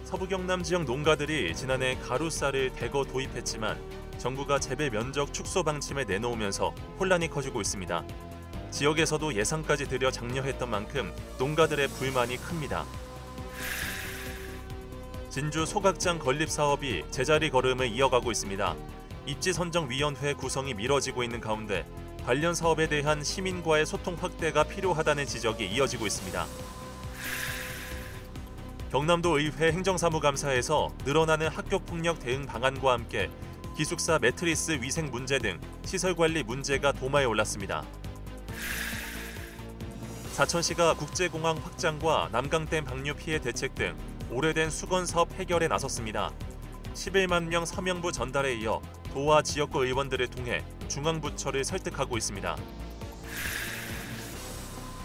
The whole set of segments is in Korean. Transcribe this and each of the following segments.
서부 경남 지역 농가들이 지난해 가루쌀을 대거 도입했지만 정부가 재배 면적 축소 방침을 내놓으면서 혼란이 커지고 있습니다. 지역에서도 예산까지 들여 장려했던 만큼 농가들의 불만이 큽니다. 진주 소각장 건립 사업이 제자리 걸음을 이어가고 있습니다. 입지선정위원회 구성이 미뤄지고 있는 가운데 관련 사업에 대한 시민과의 소통 확대가 필요하다는 지적이 이어지고 있습니다. 경남도 의회 행정사무감사에서 늘어나는 학교폭력 대응 방안과 함께 기숙사 매트리스 위생 문제 등 시설관리 문제가 도마에 올랐습니다. 사천시가 국제공항 확장과 남강댐 방류 피해 대책 등 오래된 수건사업 해결에 나섰습니다. 11만 명 서명부 전달에 이어 도와 지역구 의원들을 통해 중앙부처를 설득하고 있습니다.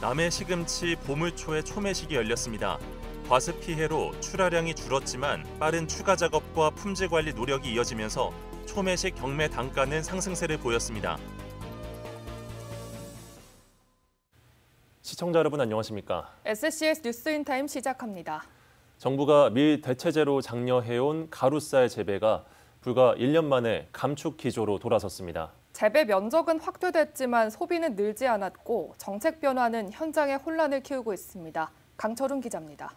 남해 시금치 보물초의 초매식이 열렸습니다. 과습 피해로 출하량이 줄었지만 빠른 추가 작업과 품질 관리 노력이 이어지면서 초매식 경매 단가는 상승세를 보였습니다. 시청자 여러분 안녕하십니까? SCS 뉴스인타임 시작합니다. 정부가 밀 대체제로 장려해온 가루쌀 재배가 불과 1년 만에 감축 기조로 돌아섰습니다. 재배 면적은 확대됐지만 소비는 늘지 않았고 정책 변화는 현장의 혼란을 키우고 있습니다. 강철훈 기자입니다.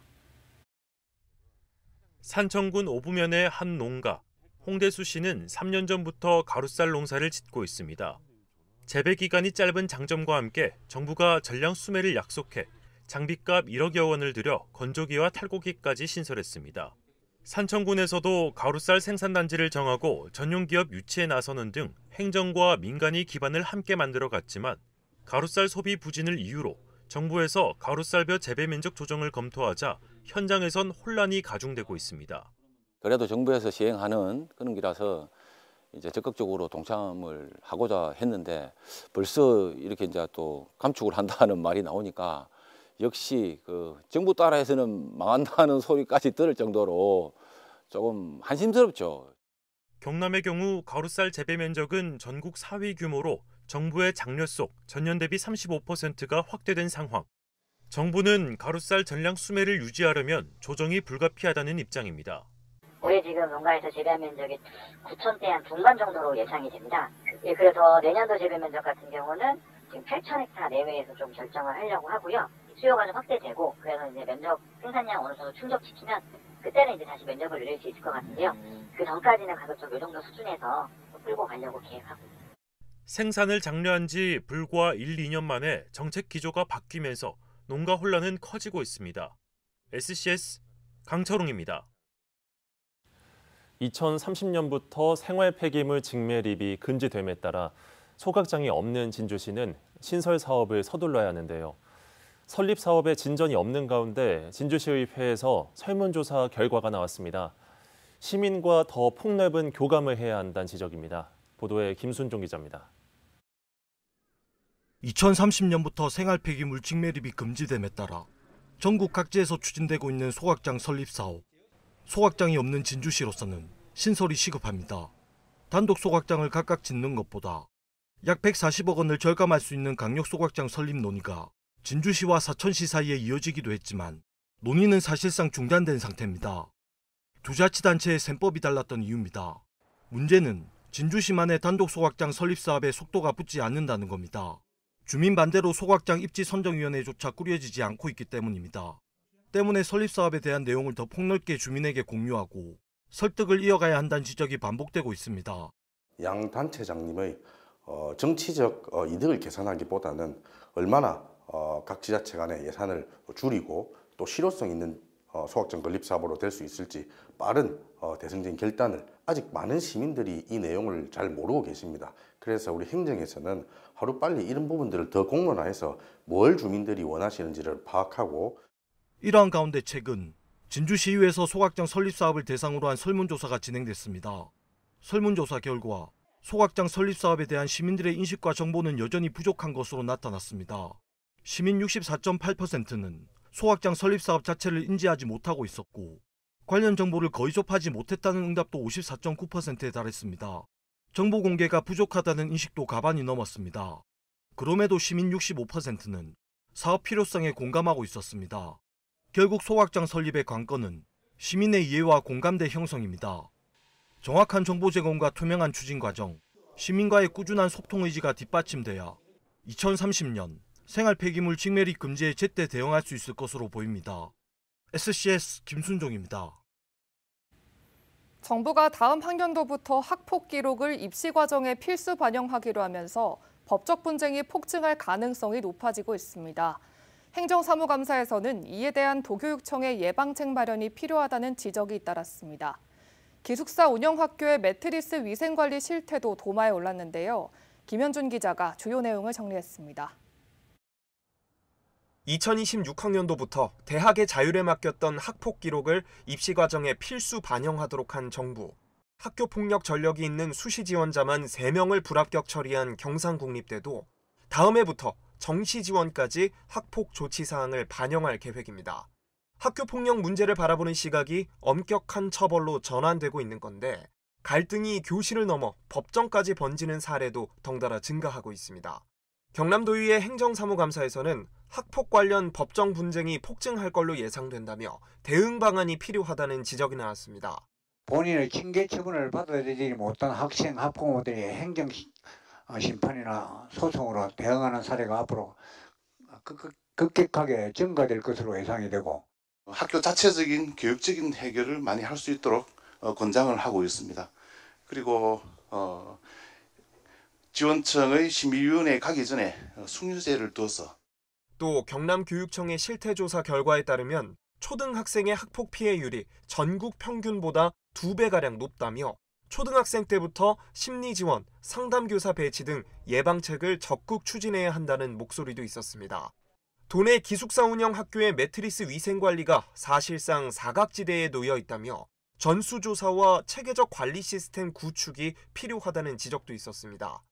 산청군 오부면의 한 농가, 홍대수 씨는 3년 전부터 가루쌀 농사를 짓고 있습니다. 재배 기간이 짧은 장점과 함께 정부가 전량 수매를 약속해 장비값 1억여 원을 들여 건조기와 탈곡기까지 신설했습니다. 산청군에서도 가루쌀 생산단지를 정하고 전용기업 유치에 나서는 등 행정과 민간이 기반을 함께 만들어갔지만 가루쌀 소비 부진을 이유로 정부에서 가루쌀벼 재배 면적 조정을 검토하자 현장에선 혼란이 가중되고 있습니다. 그래도 정부에서 시행하는 그런 기라서 이제 적극적으로 동참을 하고자 했는데 벌써 이렇게 이제 또 감축을 한다는 말이 나오니까 역시 그 정부 따라해서는 망한다는 소리까지 들을 정도로 조금 한심스럽죠. 경남의 경우 가루쌀 재배 면적은 전국 4위 규모로 정부의 장려 속 전년 대비 35%가 확대된 상황. 정부는 가루쌀 전량 수매를 유지하려면 조정이 불가피하다는 입장입니다. 올해 지금 농가에서 재배한 면적이 9,000대 한 중반 정도로 예상이 됩니다. 그래서 내년도 재배 면적 같은 경우는 지금 8,000헥타 내외에서 좀 결정을 하려고 하고요. 수요가 좀 확대되고 그래서 이제 면적 생산량 어느 정도 충족시키면 그때는 이제 다시 면적을 늘릴 수 있을 것 같은데요. 그 전까지는 가급적 이 정도 수준에서 끌고 가려고 계획하고 있습니다. 생산을 장려한 지 불과 1, 2년 만에 정책 기조가 바뀌면서 농가 혼란은 커지고 있습니다. SCS 강철웅입니다. 2030년부터 생활 폐기물 직매립이 금지됨에 따라 소각장이 없는 진주시는 신설 사업을 서둘러야 하는데요. 설립 사업에 진전이 없는 가운데 진주시의회에서 설문조사 결과가 나왔습니다. 시민과 더 폭넓은 교감을 해야 한다는 지적입니다. 보도에 김순종 기자입니다. 2030년부터 생활 폐기물 직매립이 금지됨에 따라 전국 각지에서 추진되고 있는 소각장 설립 사업. 소각장이 없는 진주시로서는 신설이 시급합니다. 단독 소각장을 각각 짓는 것보다 약 140억 원을 절감할 수 있는 강력 소각장 설립 논의가 진주시와 사천시 사이에 이어지기도 했지만 논의는 사실상 중단된 상태입니다. 두 자치단체의 셈법이 달랐던 이유입니다. 문제는 진주시만의 단독 소각장 설립 사업에 속도가 붙지 않는다는 겁니다. 주민 반대로 소각장 입지 선정위원회조차 꾸려지지 않고 있기 때문입니다. 때문에 설립 사업에 대한 내용을 더 폭넓게 주민에게 공유하고 설득을 이어가야 한다는 지적이 반복되고 있습니다. 양 단체장님의 정치적 이득을 계산하기보다는 얼마나 각 지자체 간의 예산을 줄이고 또 실효성 있는 소각장 건립 사업으로 될 수 있을지 빠른 대승적인 결단을 아직 많은 시민들이 이 내용을 잘 모르고 계십니다. 그래서 우리 행정에서는 하루빨리 이런 부분들을 더 공론화해서 뭘 주민들이 원하시는지를 파악하고 이러한 가운데 최근 진주시의회에서 소각장 설립 사업을 대상으로 한 설문조사가 진행됐습니다. 설문조사 결과 소각장 설립 사업에 대한 시민들의 인식과 정보는 여전히 부족한 것으로 나타났습니다. 시민 64.8%는 소각장 설립 사업 자체를 인지하지 못하고 있었고 관련 정보를 거의 접하지 못했다는 응답도 54.9%에 달했습니다. 정보 공개가 부족하다는 인식도 가반이 넘었습니다. 그럼에도 시민 65%는 사업 필요성에 공감하고 있었습니다. 결국 소각장 설립의 관건은 시민의 이해와 공감대 형성입니다. 정확한 정보 제공과 투명한 추진 과정, 시민과의 꾸준한 소통 의지가 뒷받침돼야 2030년 생활 폐기물 직매립 금지에 제때 대응할 수 있을 것으로 보입니다. SCS 김순종입니다. 정부가 다음 학년도부터 학폭 기록을 입시 과정에 필수 반영하기로 하면서 법적 분쟁이 폭증할 가능성이 높아지고 있습니다. 행정사무감사에서는 이에 대한 도교육청의 예방책 마련이 필요하다는 지적이 잇따랐습니다. 기숙사 운영학교의 매트리스 위생관리 실태도 도마에 올랐는데요. 김현준 기자가 주요 내용을 정리했습니다. 2026학년도부터 대학의 자율에 맡겼던 학폭 기록을 입시 과정에 필수 반영하도록 한 정부. 학교 폭력 전력이 있는 수시 지원자만 3명을 불합격 처리한 경상국립대도 다음 해부터 정시 지원까지 학폭 조치 사항을 반영할 계획입니다. 학교 폭력 문제를 바라보는 시각이 엄격한 처벌로 전환되고 있는 건데 갈등이 교실을 넘어 법정까지 번지는 사례도 덩달아 증가하고 있습니다. 경남도의회 행정사무감사에서는 학폭 관련 법정 분쟁이 폭증할 걸로 예상된다며 대응 방안이 필요하다는 지적이 나왔습니다. 본인의 징계 처분을 받아들이지 못한 학생, 학부모들이 행정 심판이나 소송으로 대응하는 사례가 앞으로 급격하게 증가될 것으로 예상이 되고 학교 자체적인 교육적인 해결을 많이 할 수 있도록 권장을 하고 있습니다. 그리고 지원청의 심의위원회에 가기 전에 숙류제를 둬서 또 경남교육청의 실태조사 결과에 따르면 초등학생의 학폭 피해율이 전국 평균보다 2배가량 높다며 초등학생 때부터 심리지원, 상담교사 배치 등 예방책을 적극 추진해야 한다는 목소리도 있었습니다. 도내 기숙사 운영 학교의 매트리스 위생관리가 사실상 사각지대에 놓여 있다며 전수조사와 체계적 관리 시스템 구축이 필요하다는 지적도 있었습니다.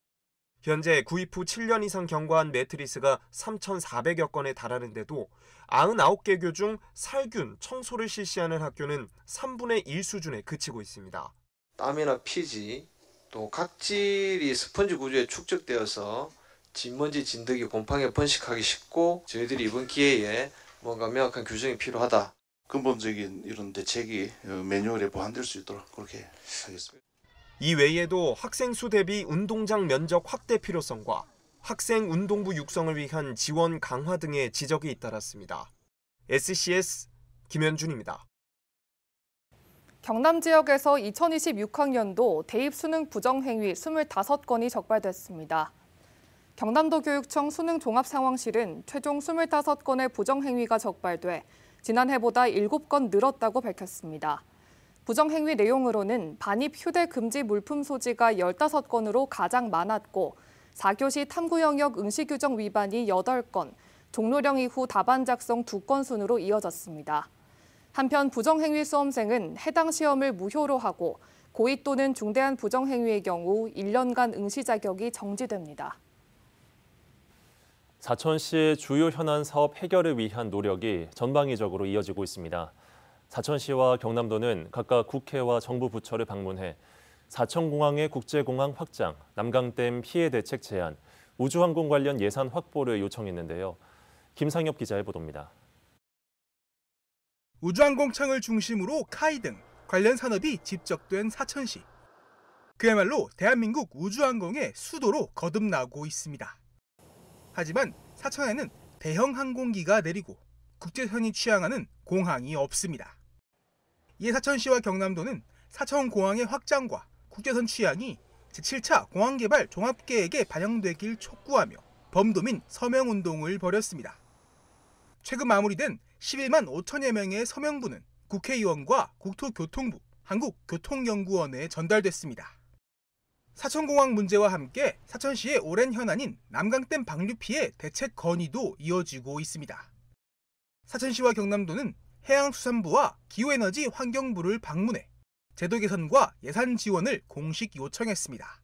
현재 구입 후 7년 이상 경과한 매트리스가 3,400여 건에 달하는데도 99개 교 중 살균, 청소를 실시하는 학교는 3분의 1 수준에 그치고 있습니다. 땀이나 피지, 또 각질이 스펀지 구조에 축적되어서 진먼지, 진드기, 곰팡이에 번식하기 쉽고 저희들이 이번 기회에 뭔가 명확한 규정이 필요하다. 근본적인 이런 대책이 매뉴얼에 보완될 수 있도록 그렇게 하겠습니다. 이 외에도 학생 수 대비 운동장 면적 확대 필요성과 학생 운동부 육성을 위한 지원 강화 등의 지적이 잇따랐습니다. SCS 김현준입니다. 경남 지역에서 2026학년도 대입 수능 부정행위 25건이 적발됐습니다. 경남도 교육청 수능종합상황실은 최종 25건의 부정행위가 적발돼 지난해보다 7건 늘었다고 밝혔습니다. 부정행위 내용으로는 반입 휴대 금지 물품 소지가 15건으로 가장 많았고 4교시 탐구 영역 응시 규정 위반이 8건, 종료령 이후 답안 작성 2건 순으로 이어졌습니다. 한편 부정행위 수험생은 해당 시험을 무효로 하고 고의 또는 중대한 부정행위의 경우 1년간 응시 자격이 정지됩니다. 사천시의 주요 현안 사업 해결을 위한 노력이 전방위적으로 이어지고 있습니다. 사천시와 경남도는 각각 국회와 정부 부처를 방문해 사천공항의 국제공항 확장, 남강댐 피해 대책 제안, 우주항공 관련 예산 확보를 요청했는데요. 김상엽 기자의 보도입니다. 우주항공청을 중심으로 카이 등 관련 산업이 집적된 사천시. 그야말로 대한민국 우주항공의 수도로 거듭나고 있습니다. 하지만 사천에는 대형 항공기가 내리고 국제선이 취항하는 공항이 없습니다. 이에 사천시와 경남도는 사천공항의 확장과 국제선 취항이 제7차 공항개발 종합계획에 반영되길 촉구하며 범도민 서명운동을 벌였습니다. 최근 마무리된 11만 5천여 명의 서명부는 국회의원과 국토교통부, 한국교통연구원에 전달됐습니다. 사천공항 문제와 함께 사천시의 오랜 현안인 남강댐 방류 피해 대책 건의도 이어지고 있습니다. 사천시와 경남도는 해양수산부와 기후에너지 환경부를 방문해 제도 개선과 예산 지원을 공식 요청했습니다.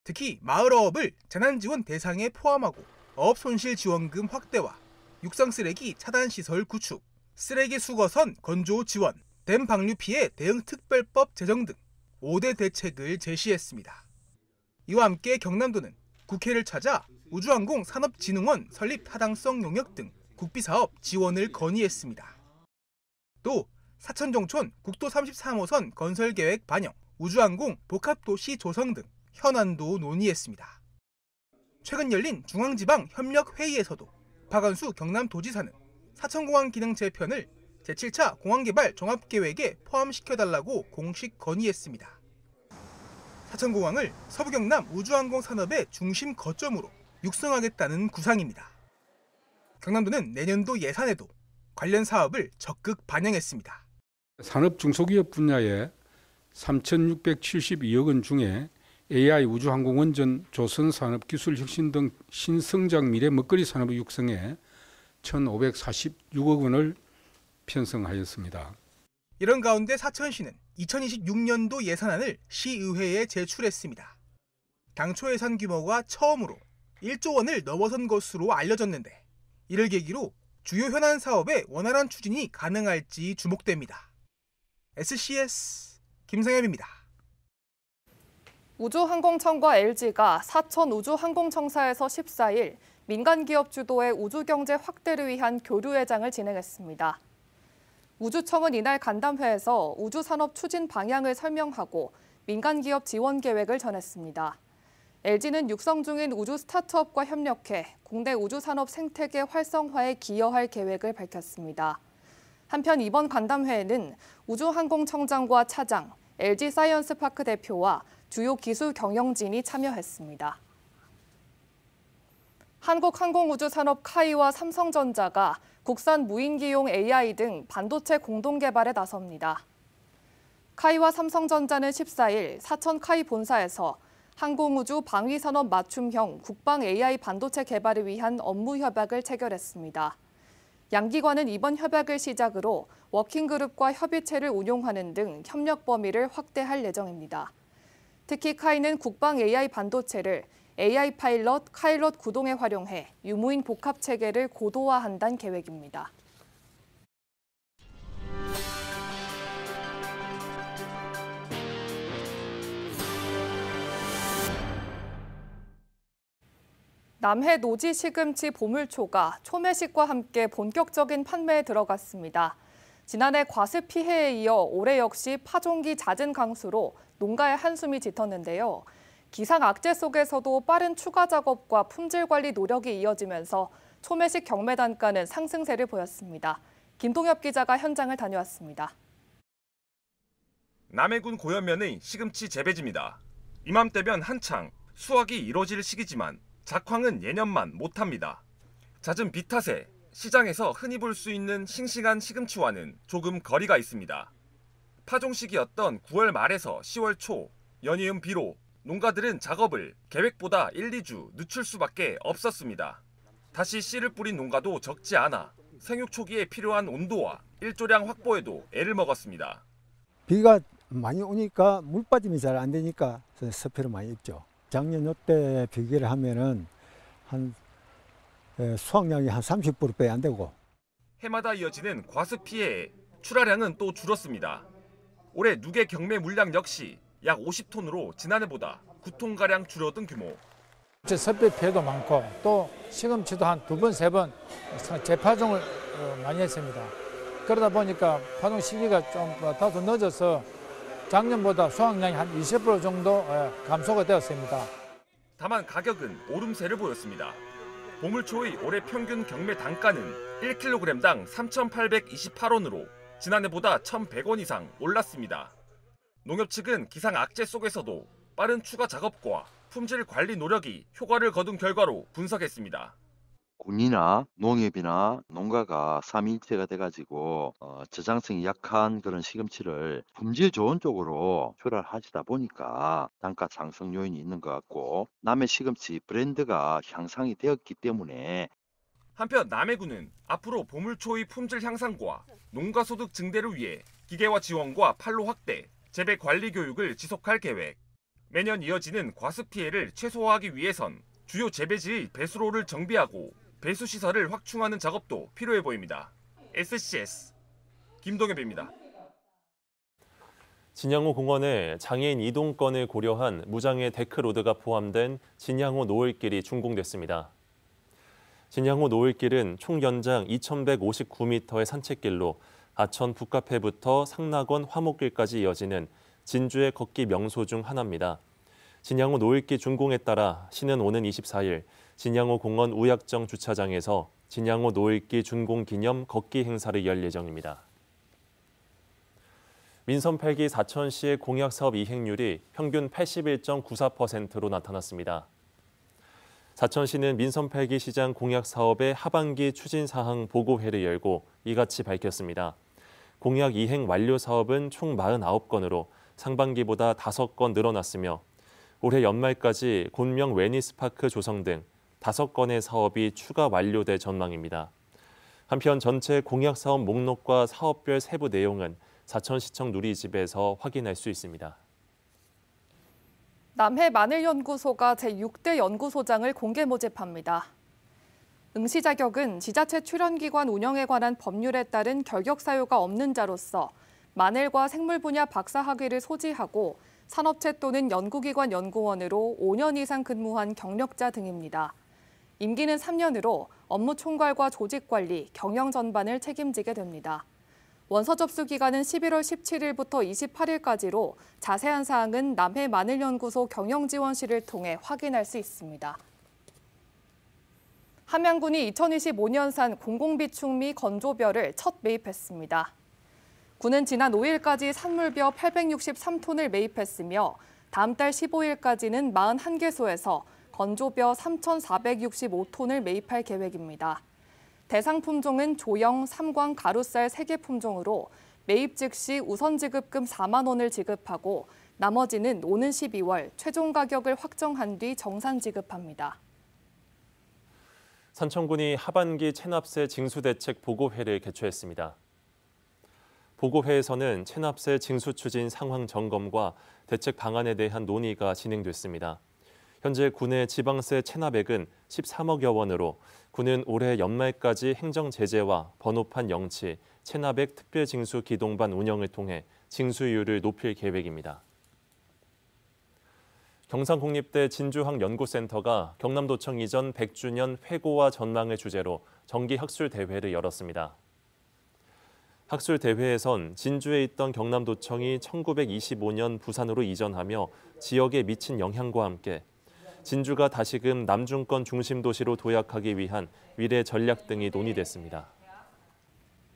특히 마을어업을 재난지원 대상에 포함하고 어업 손실 지원금 확대와 육상쓰레기 차단시설 구축, 쓰레기 수거선 건조 지원, 댐 방류 피해 대응 특별법 제정 등 5대 대책을 제시했습니다. 이와 함께 경남도는 국회를 찾아 우주항공 산업진흥원 설립 타당성 용역 등 국비사업 지원을 건의했습니다. 또 사천종촌 국도 33호선 건설계획 반영, 우주항공 복합도시 조성 등 현안도 논의했습니다. 최근 열린 중앙지방협력회의에서도 박원수 경남도지사는 사천공항 기능 재편을 제7차 공항개발 종합계획에 포함시켜달라고 공식 건의했습니다. 사천공항을 서부경남 우주항공 산업의 중심 거점으로 육성하겠다는 구상입니다. 경남도는 내년도 예산에도 관련 사업을 적극 반영했습니다. 산업 중소기업 분야에 3,672억 원 중에 AI 우주항공원전 조선산업기술혁신 등 신성장 미래 먹거리 산업의 육성에 1,546억 원을 편성하였습니다. 이런 가운데 사천시는 2026년도 예산안을 시의회에 제출했습니다. 당초 예산 규모가 처음으로 1조 원을 넘어선 것으로 알려졌는데 이를 계기로 주요 현안 사업의 원활한 추진이 가능할지 주목됩니다. SCS 김상엽입니다. 우주항공청과 LG가 사천 우주항공청사에서 14일 민간기업 주도의 우주경제 확대를 위한 교류회장을 진행했습니다. 우주청은 이날 간담회에서 우주산업 추진 방향을 설명하고 민간기업 지원 계획을 전했습니다. LG는 육성 중인 우주 스타트업과 협력해 국내 우주산업 생태계 활성화에 기여할 계획을 밝혔습니다. 한편 이번 간담회에는 우주항공청장과 차장, LG사이언스파크 대표와 주요 기술 경영진이 참여했습니다. 한국항공우주산업 카이와 삼성전자가 국산 무인기용 AI 등 반도체 공동 개발에 나섭니다. 카이와 삼성전자는 14일 사천 카이 본사에서 항공우주 방위산업 맞춤형 국방 AI 반도체 개발을 위한 업무 협약을 체결했습니다. 양 기관은 이번 협약을 시작으로 워킹그룹과 협의체를 운용하는 등 협력 범위를 확대할 예정입니다. 특히 카이는 국방 AI 반도체를 AI 파일럿, 카일럿 구동에 활용해 유무인 복합 체계를 고도화한다는 계획입니다. 남해 노지 시금치 보물초가 초매식과 함께 본격적인 판매에 들어갔습니다. 지난해 과습 피해에 이어 올해 역시 파종기 잦은 강수로 농가의 한숨이 짙었는데요. 기상 악재 속에서도 빠른 추가 작업과 품질 관리 노력이 이어지면서 초매식 경매 단가는 상승세를 보였습니다. 김동엽 기자가 현장을 다녀왔습니다. 남해군 고현면의 시금치 재배지입니다. 이맘때면 한창 수확이 이뤄질 시기지만 작황은 예년만 못합니다. 잦은 비 탓에 시장에서 흔히 볼 수 있는 싱싱한 시금치와는 조금 거리가 있습니다. 파종 시기였던 9월 말에서 10월 초 연이은 비로 농가들은 작업을 계획보다 1, 2주 늦출 수밖에 없었습니다. 다시 씨를 뿌린 농가도 적지 않아 생육 초기에 필요한 온도와 일조량 확보에도 애를 먹었습니다. 비가 많이 오니까 물 빠짐이 잘 안 되니까 섭해를 많이 입죠. 작년 이때 비교를 하면은 수확량이 한 30%밖에 안 되고. 해마다 이어지는 과습 피해에 출하량은 또 줄었습니다. 올해 누계 경매 물량 역시 약 50톤으로 지난해보다 9톤가량 줄어든 규모. 섭배 피해도 많고 또 시금치도 한 2번, 3번 재파종을 많이 했습니다. 그러다 보니까 파종 시기가 좀 다소 늦어서 작년보다 수확량이 한 20% 정도 감소가 되었습니다. 다만 가격은 오름세를 보였습니다. 보물초의 올해 평균 경매 단가는 1kg당 3,828원으로 지난해보다 1,100원 이상 올랐습니다. 농협 측은 기상 악재 속에서도 빠른 추가 작업과 품질 관리 노력이 효과를 거둔 결과로 분석했습니다. 군이나 농협이나 농가가 삼위일체가 돼가지고 저장성이 약한 그런 시금치를 품질 좋은 쪽으로 출하하시다 보니까 단가 상승 요인이 있는 것 같고 남해 시금치 브랜드가 향상이 되었기 때문에 한편 남해군은 앞으로 보물초의 품질 향상과 농가 소득 증대를 위해 기계화 지원과 판로 확대, 재배 관리 교육을 지속할 계획. 매년 이어지는 과습 피해를 최소화하기 위해선 주요 재배지의 배수로를 정비하고 배수 시설을 확충하는 작업도 필요해 보입니다. SCS 김동엽입니다. 진양호 공원에 장애인 이동권을 고려한 무장애 데크로드가 포함된 진양호 노을길이 준공됐습니다. 진양호 노을길은 총 연장 2,159m의 산책길로 아천 북카페부터 상락원 화목길까지 이어지는 진주의 걷기 명소 중 하나입니다. 진양호 노일기 준공에 따라 시는 오는 24일 진양호 공원 우약정 주차장에서 진양호 노일기 준공 기념 걷기 행사를 열 예정입니다. 민선 8기 사천시의 공약사업 이행률이 평균 81.94%로 나타났습니다. 사천시는 민선 8기 시장 공약사업의 하반기 추진사항 보고회를 열고 이같이 밝혔습니다. 공약 이행 완료 사업은 총 49건으로 상반기보다 5건 늘어났으며 올해 연말까지 곤명 웨니스파크 조성 등 5건의 사업이 추가 완료될 전망입니다. 한편 전체 공약사업 목록과 사업별 세부 내용은 사천시청 누리집에서 확인할 수 있습니다. 남해 마늘연구소가 제6대 연구소장을 공개 모집합니다. 응시 자격은 지자체 출연기관 운영에 관한 법률에 따른 결격 사유가 없는 자로서 마늘과 생물 분야 박사학위를 소지하고 산업체 또는 연구기관 연구원으로 5년 이상 근무한 경력자 등입니다. 임기는 3년으로 업무 총괄과 조직관리, 경영 전반을 책임지게 됩니다. 원서 접수 기간은 11월 17일부터 28일까지로 자세한 사항은 남해 마늘연구소 경영지원실을 통해 확인할 수 있습니다. 함양군이 2025년산 공공비축 미 건조벼를 첫 매입했습니다. 군은 지난 5일까지 산물벼 863톤을 매입했으며 다음 달 15일까지는 41개소에서 건조벼 3,465톤을 매입할 계획입니다. 대상 품종은 조영, 삼광, 가루쌀 3개 품종으로 매입 즉시 우선 지급금 4만 원을 지급하고 나머지는 오는 12월 최종 가격을 확정한 뒤 정산 지급합니다. 산청군이 하반기 체납세 징수대책 보고회를 개최했습니다. 보고회에서는 체납세 징수 추진 상황 점검과 대책 방안에 대한 논의가 진행됐습니다. 현재 군의 지방세 체납액은 13억여 원으로 군은 올해 연말까지 행정 제재와 번호판 영치, 체납액 특별징수 기동반 운영을 통해 징수율을 높일 계획입니다. 경상국립대 진주학연구센터가 경남도청 이전 100주년 회고와 전망을 주제로 정기 학술대회를 열었습니다. 학술대회에선 진주에 있던 경남도청이 1925년 부산으로 이전하며 지역에 미친 영향과 함께 진주가 다시금 남중권 중심 도시로 도약하기 위한 미래 전략 등이 논의됐습니다.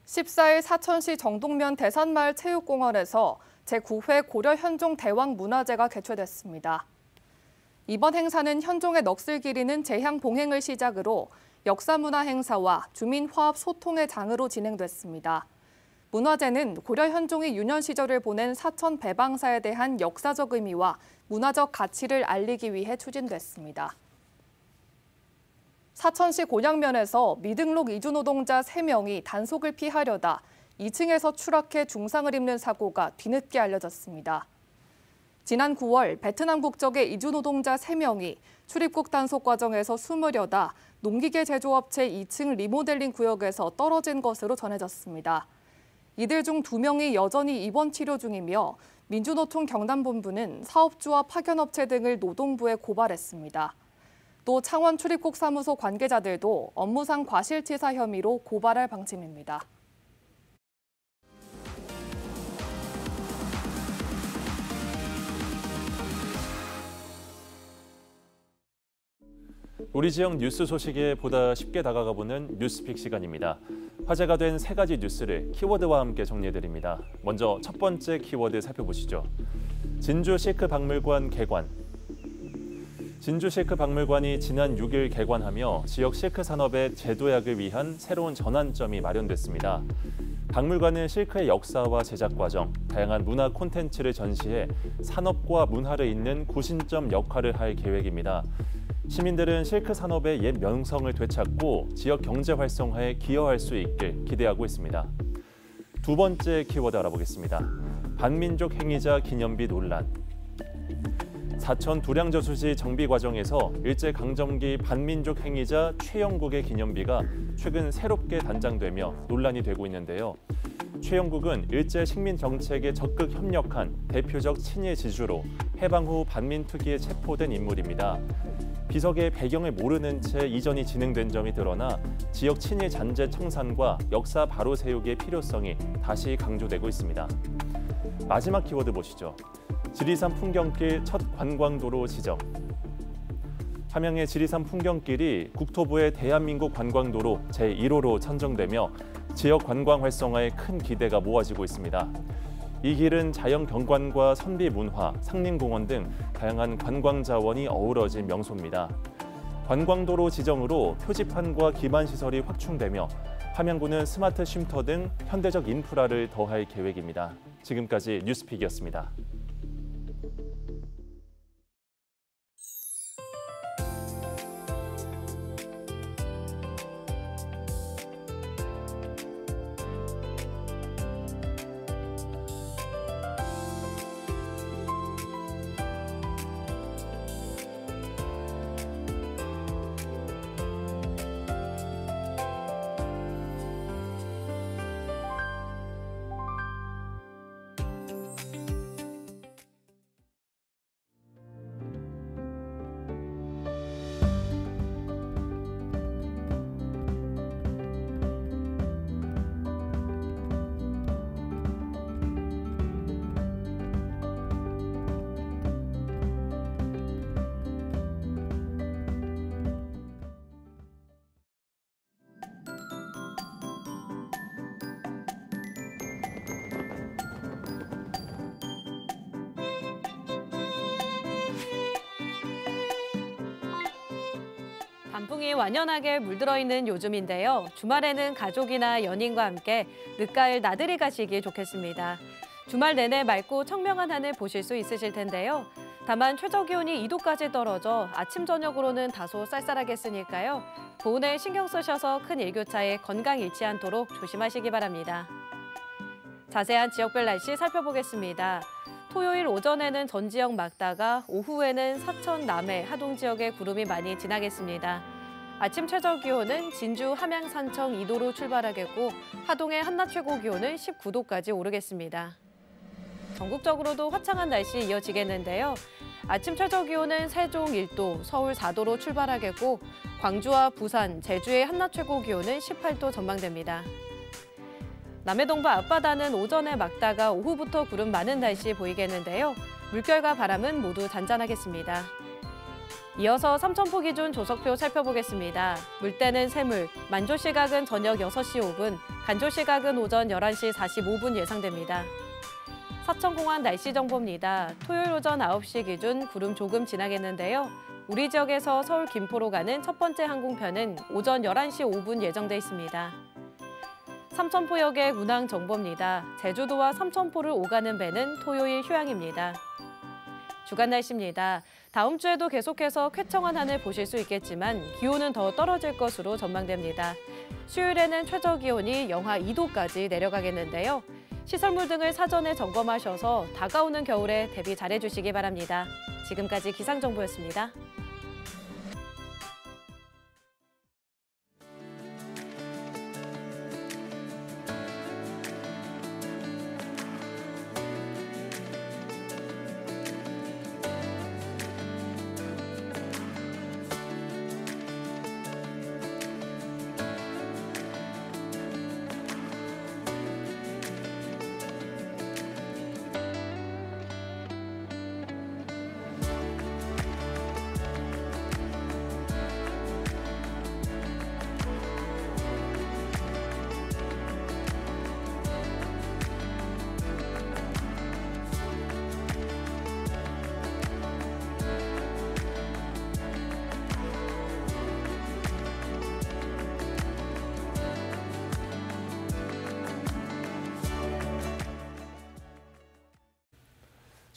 14일 사천시 정동면 대산마을 체육공원에서 제9회 고려현종 대왕문화제가 개최됐습니다. 이번 행사는 현종의 넋을 기리는 제향 봉행을 시작으로 역사문화 행사와 주민 화합 소통의 장으로 진행됐습니다. 문화제는 고려 현종이 유년 시절을 보낸 사천 배방사에 대한 역사적 의미와 문화적 가치를 알리기 위해 추진됐습니다. 사천시 곤양면에서 미등록 이주 노동자 3명이 단속을 피하려다 2층에서 추락해 중상을 입는 사고가 뒤늦게 알려졌습니다. 지난 9월 베트남 국적의 이주 노동자 3명이 출입국 단속 과정에서 숨으려다 농기계 제조업체 2층 리모델링 구역에서 떨어진 것으로 전해졌습니다. 이들 중 2명이 여전히 입원 치료 중이며 민주노총 경남본부는 사업주와 파견업체 등을 노동부에 고발했습니다. 또 창원 출입국 사무소 관계자들도 업무상 과실치사 혐의로 고발할 방침입니다. 우리 지역 뉴스 소식에 보다 쉽게 다가가보는 뉴스픽 시간입니다. 화제가 된 3가지 뉴스를 키워드와 함께 정리해드립니다. 먼저 첫 번째 키워드 살펴보시죠. 진주 실크 박물관 개관. 진주 실크 박물관이 지난 6일 개관하며 지역 실크 산업의 재도약을 위한 새로운 전환점이 마련됐습니다. 박물관은 실크의 역사와 제작 과정, 다양한 문화 콘텐츠를 전시해 산업과 문화를 잇는 구심점 역할을 할 계획입니다. 시민들은 실크 산업의 옛 명성을 되찾고 지역 경제 활성화에 기여할 수 있길 기대하고 있습니다. 두 번째 키워드 알아보겠습니다. 반민족 행위자 기념비 논란. 사천 두량저수지 정비 과정에서 일제강점기 반민족 행위자 최영국의 기념비가 최근 새롭게 단장되며 논란이 되고 있는데요. 최영국은 일제 식민 정책에 적극 협력한 대표적 친일 지주로 해방 후 반민특위에 체포된 인물입니다. 비석의 배경을 모르는 채 이전이 진행된 점이 드러나 지역 친일 잔재 청산과 역사 바로 세우기의 필요성이 다시 강조되고 있습니다. 마지막 키워드 보시죠. 지리산 풍경길 첫 관광도로 지정. 함양의 지리산 풍경길이 국토부의 대한민국 관광도로 제1호로 선정되며 지역 관광 활성화에 큰 기대가 모아지고 있습니다. 이 길은 자연 경관과 선비 문화, 상림공원 등 다양한 관광 자원이 어우러진 명소입니다. 관광도로 지정으로 표지판과 기반 시설이 확충되며 함양구는 스마트 쉼터 등 현대적 인프라를 더할 계획입니다. 지금까지 뉴스픽이었습니다. 단풍이 완연하게 물들어 있는 요즘인데요. 주말에는 가족이나 연인과 함께 늦가을 나들이 가시기 좋겠습니다. 주말 내내 맑고 청명한 하늘 보실 수 있으실 텐데요. 다만 최저기온이 2도까지 떨어져 아침 저녁으로는 다소 쌀쌀하겠으니까요. 보온에 신경 쓰셔서 큰 일교차에 건강 잃지 않도록 조심하시기 바랍니다. 자세한 지역별 날씨 살펴보겠습니다. 토요일 오전에는 전 지역 맑다가 오후에는 사천, 남해, 하동 지역에 구름이 많이 지나겠습니다. 아침 최저기온은 진주, 함양, 산청 2도로 출발하겠고 하동의 한낮 최고기온은 19도까지 오르겠습니다. 전국적으로도 화창한 날씨 이어지겠는데요. 아침 최저기온은 세종 1도, 서울 4도로 출발하겠고 광주와 부산, 제주의 한낮 최고기온은 18도 전망됩니다. 남해동부 앞바다는 오전에 맑다가 오후부터 구름 많은 날씨 보이겠는데요. 물결과 바람은 모두 잔잔하겠습니다. 이어서 삼천포 기준 조석표 살펴보겠습니다. 물때는 샘물, 만조 시각은 저녁 6시 5분, 간조 시각은 오전 11시 45분 예상됩니다. 사천공항 날씨 정보입니다. 토요일 오전 9시 기준 구름 조금 지나겠는데요. 우리 지역에서 서울 김포로 가는 첫 번째 항공편은 오전 11시 5분 예정돼 있습니다. 삼천포역의 운항 정보입니다. 제주도와 삼천포를 오가는 배는 토요일 휴양입니다. 주간 날씨입니다. 다음 주에도 계속해서 쾌청한 하늘 보실 수 있겠지만 기온은 더 떨어질 것으로 전망됩니다. 수요일에는 최저기온이 영하 2도까지 내려가겠는데요. 시설물 등을 사전에 점검하셔서 다가오는 겨울에 대비 잘해주시기 바랍니다. 지금까지 기상정보였습니다.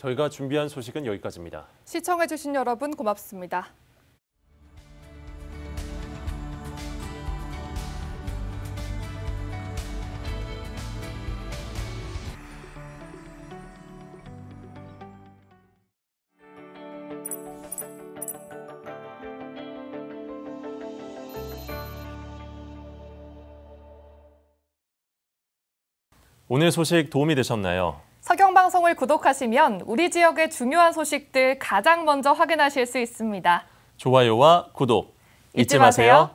저희가 준비한 소식은 여기까지입니다. 시청해주신 여러분 고맙습니다. 오늘 소식 도움이 되셨나요? 서경방송을 구독하시면 우리 지역의 중요한 소식들 가장 먼저 확인하실 수 있습니다. 좋아요와 구독 잊지 마세요.